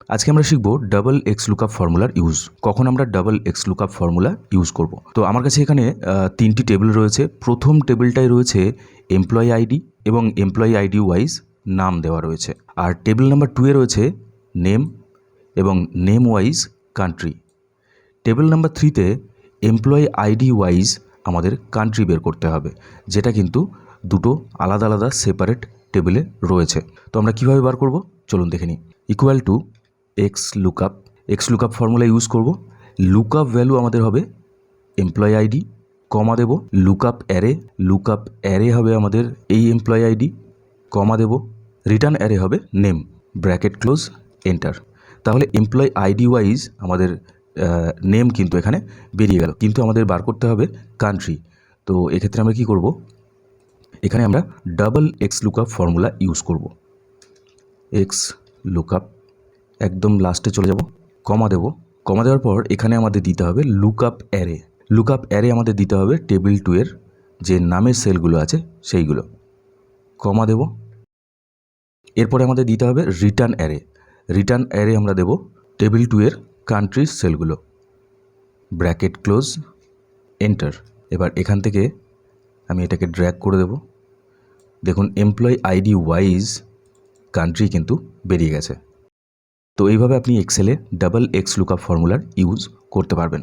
আজকে আমরা শিখব ডাবল এক্স লুকআপ ফর্মুলার ইউজ। কখন আমরা double x lookup formula use করব। তো আমার কাছে এখানে তিনটি টেবিল রয়েছে। প্রথম টেবিলটায় রয়েছে এমপ্লয়ি আইডি এবং এমপ্লয়ি আইডি ওয়াইজ নাম দেওয়া রয়েছে। আর টেবিল নাম্বার 2-এ রয়েছে নেম এবং name wise country. Table number 3-তে এমপ্লয়ি আইডি ওয়াইজ আমাদের কান্ট্রি বের করতে হবে, যেটা কিন্তু দুটো আলাদা আলাদা সেপারেট টেবিলে রয়েছে। তো আমরা কীভাবে বার করব চলুন দেখে নিই। Equal to x lookup formula use করব। লুকআপ ভ্যালু আমাদের হবে এমপ্লয়ি আইডি, কমা দেব লুকআপ অ্যারে হবে আমাদের এই এমপ্লয়ি আইডি, কমা দেব রিটার্ন অ্যারে হবে নেম, ব্র্যাকেট ক্লোজ, এন্টার। তাহলে এমপ্লয়ি আইডি ওয়াইজ আমাদের নেম কিন্তু এখানে বেরিয়ে গেল, কিন্তু আমাদের বার করতে হবে কান্ট্রি। তো এক্ষেত্রে আমরা কি করব, এখানে আমরা double x lookup formula use করব। এক্স লুকআপ একদম লাস্টে চলে যাব, কমা দেব। কমা দেওয়ার পর এখানে আমাদের দিতে হবে লুকআপ অ্যারে আমাদের দিতে হবে টেবিল 2-এর যে নামের সেলগুলো আছে সেইগুলো, কমা দেব। এরপরে আমাদের দিতে হবে রিটার্ন অ্যারে আমরা দেব টেবিল 2-এর কান্ট্রির সেলগুলো, ব্র্যাকেট ক্লোজ, এন্টার। এবার এখান থেকে আমি এটাকে ড্র্যাগ করে দেব। দেখুন এমপ্লয়ি আইডি ওয়াইজ কান্ট্রি কিন্তু বেরিয়ে গেছে। তো এইভাবে আপনি এক্সেলে ডাবল এক্স লুকআপ ফর্মুলার ইউজ করতে পারবেন।